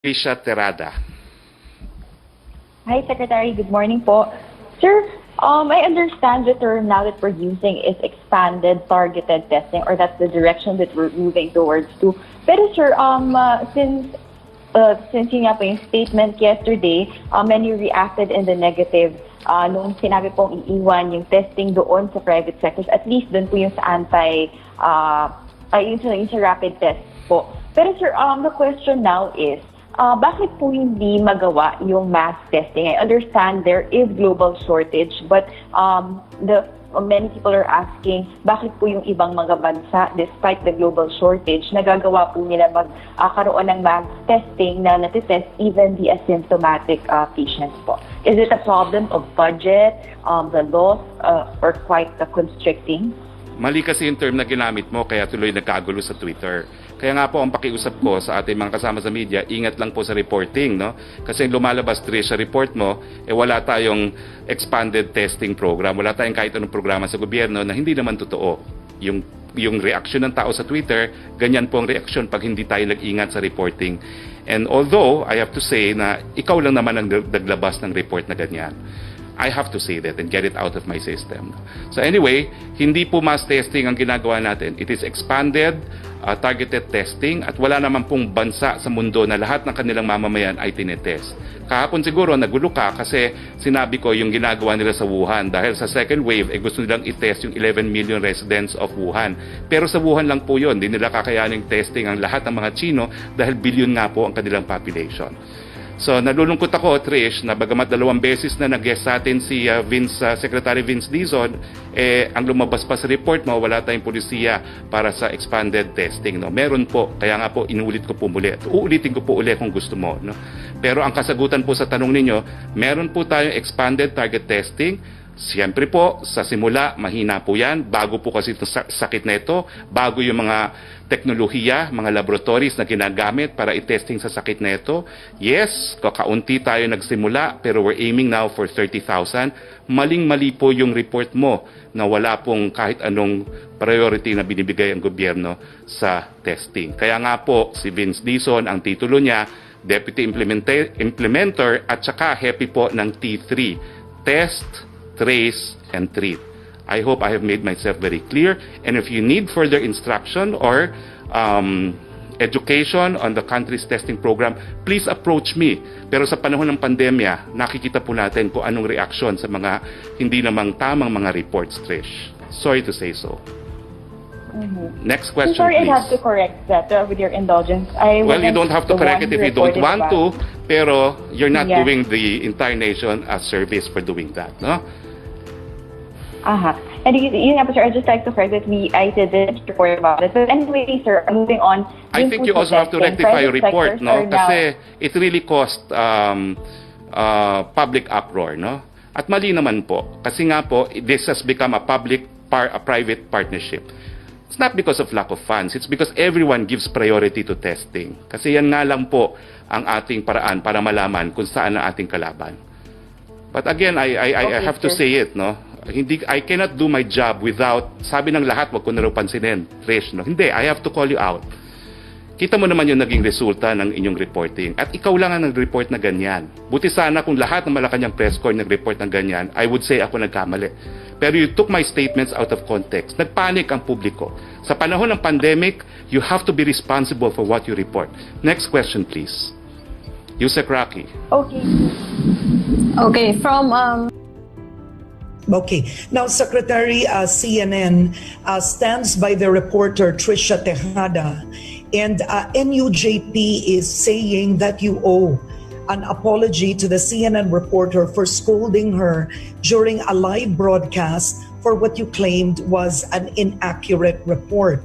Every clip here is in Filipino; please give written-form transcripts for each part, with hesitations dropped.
Trisha Terada. Hi, Secretary. Good morning po. Sir, I understand the term now that we're using is expanded targeted testing, or that's the direction that we're moving towards to. Pero sir, since yun nga po yung statement yesterday, many reacted in the negative nung sinabi pong iiwan yung testing doon sa private sectors, at least doon po yung sa yung sa rapid test po. Pero sir, the question now is, bakit po hindi magawa yung mass testing? I understand there is global shortage, but many people are asking, bakit po yung ibang mga bansa, despite the global shortage, nagagawa po nila magkaroon ng mass testing na natitest even the asymptomatic patients po? Is it a problem of budget, the laws, or quite constricting? Mali kasi yung term na ginamit mo, kaya tuloy nagkagulo sa Twitter. Kaya nga po ang pakiusap ko sa ating mga kasama sa media, ingat lang po sa reporting, no? Kasi lumalabas sa report mo, wala tayong expanded testing program, wala tayong kahit anong programa sa gobyerno na hindi naman totoo. Yung reaksyon ng tao sa Twitter, ganyan po ang reaksyon pag hindi tayo nag-ingat sa reporting. And although, I have to say na ikaw lang naman ang naglabas ng report na ganyan, I have to say that and get it out of my system. So anyway, hindi po mass testing ang ginagawa natin. It is expanded, targeted testing, at wala naman pong bansa sa mundo na lahat ng kanilang mamamayan ay tinetest. Kahapon siguro nagulo ka kasi sinabi ko yung ginagawa nila sa Wuhan. Dahil sa second wave, gusto nilang i-test yung 11 million residents of Wuhan. Pero sa Wuhan lang po yun. Hindi nila kakayaning testing ang lahat ng mga Chino dahil bilyon nga po ang kanilang population. So nalulungkot ako, Trish, na bagamat 2 beses na nag-guest sa atin si Secretary Vince Dizon, ang lumabas pa sa report mo, wala tayong polisiya para sa expanded testing. No? Meron po, kaya nga po inuulit ko po muli. Uulitin ko po uli kung gusto mo. No? Pero ang kasagutan po sa tanong ninyo, meron po tayong expanded target testing. Siyempre po, sa simula, mahina po yan. Bago po kasi itong sakit na ito. Bago yung mga teknolohiya, mga laboratories na ginagamit para i-testing sa sakit na ito. Yes, kakaunti tayo nagsimula, pero we're aiming now for 30,000. Maling-mali po yung report mo na wala pong kahit anong priority na binibigay ang gobyerno sa testing. Kaya nga po, si Vince Dizon, ang titulo niya, Deputy Implementer at saka happy po ng T3. Test, trace, and treat. I hope I have made myself very clear. And if you need further instruction or education on the country's testing program, please approach me. Pero sa panahon ng pandemya, nakikita po natin kung anong reaksyon sa mga hindi namang tamang mga reports, Trish. Sorry to say so. Next question, sorry, please. I have to correct that with your indulgence. Well, you don't have to correct it if you don't want to, pero you're not doing the entire nation a service for doing that, no? And yun nga po, sir, I'd just like to correct that I didn't report about it. But anyway, sir, moving on. I think you also have to rectify your report, no? Kasi it really caused public uproar, no? At mali naman po. Kasi nga po, this has become a private partnership. It's not because of lack of funds. It's because everyone gives priority to testing. Kasi yan nga lang po ang ating paraan para malaman kung saan ang ating kalaban. But again, I have to say it, no? I cannot do my job without, sabi ng lahat, wag ko na raw pansinin, Trish, no? Hindi, I have to call you out. Kita mo naman yung naging resulta ng inyong reporting. At ikaw lang ang nag-report na ganyan. Buti sana kung lahat ng Malacanang press corps nag-report ng ganyan, I would say ako nagkamali. Pero you took my statements out of context. Nagpanik ang publiko. Sa panahon ng pandemic, you have to be responsible for what you report. Next question, please. Yusek Roque. Okay, Okay. Now, Secretary, CNN stands by the reporter Trisha Tejada, and NUJP is saying that you owe an apology to the CNN reporter for scolding her during a live broadcast for what you claimed was an inaccurate report.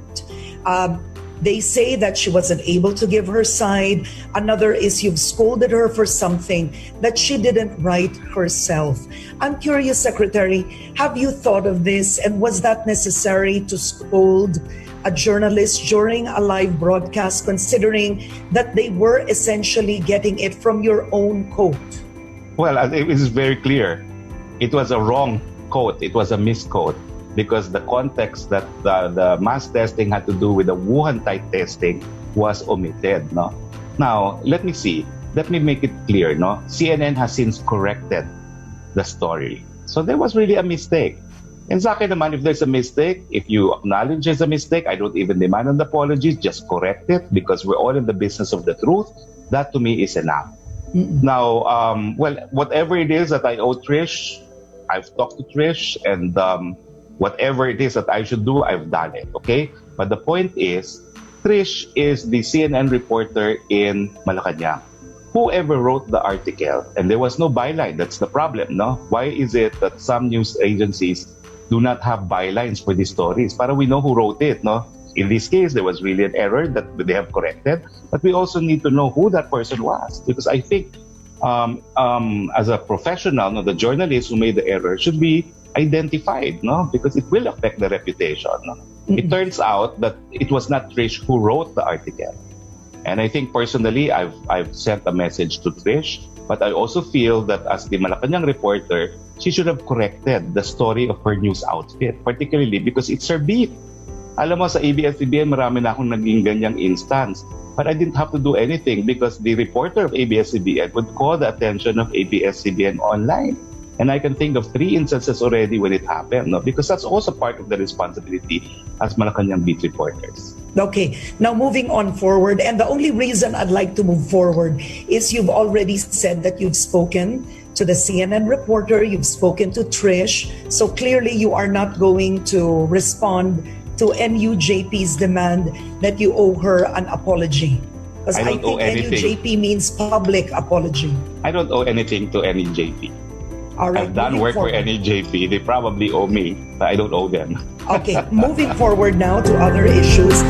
They say that she wasn't able to give her side. Another is you've scolded her for something that she didn't write herself. I'm curious, Secretary, have you thought of this, and was that necessary to scold a journalist during a live broadcast, considering that they were essentially getting it from your own quote? Well, it is very clear. It was a wrong quote. It was a misquote. Because the context that the mass testing had to do with the Wuhan type testing was omitted, no? Now, let me see. Let me make it clear, no? CNN has since corrected the story. So there was really a mistake. And sa akin naman, if there's a mistake, if you acknowledge there's a mistake, I don't even demand an apology, just correct it because we're all in the business of the truth. That to me is enough. Now, well, whatever it is that I owe Trish, I've talked to Trish, and whatever it is that I should do, I've done it, okay? But the point is, Trish is the CNN reporter in Malacanang. Whoever wrote the article, and there was no byline, that's the problem, no? Why is it that some news agencies do not have bylines for these stories? Para we know who wrote it, no? In this case, there was really an error that they have corrected, but we also need to know who that person was, because I think as a professional, no, the journalist who made the error should be identified, no? Because it will affect the reputation. No? It turns out that it was not Trish who wrote the article. And I think personally, I've sent a message to Trish, but I also feel that as the Malacanang reporter, she should have corrected the story of her news outfit, particularly because it's her beat. Alam mo, sa ABS-CBN, marami na akong naging ganyang instance. But I didn't have to do anything because the reporter of ABS-CBN would call the attention of ABS-CBN online. And I can think of 3 instances already when it happened, no? Because that's also part of the responsibility as Malacanang beat reporters. Okay, now moving on forward, and the only reason I'd like to move forward is you've already said that you've spoken to the CNN reporter, you've spoken to Trish, so clearly you are not going to respond to NUJP's demand that you owe her an apology. Because I think NUJP means public apology. I don't owe anything to NUJP. All right, I've done work for NUJP. They probably owe me, but I don't owe them. Okay, moving forward now to other issues.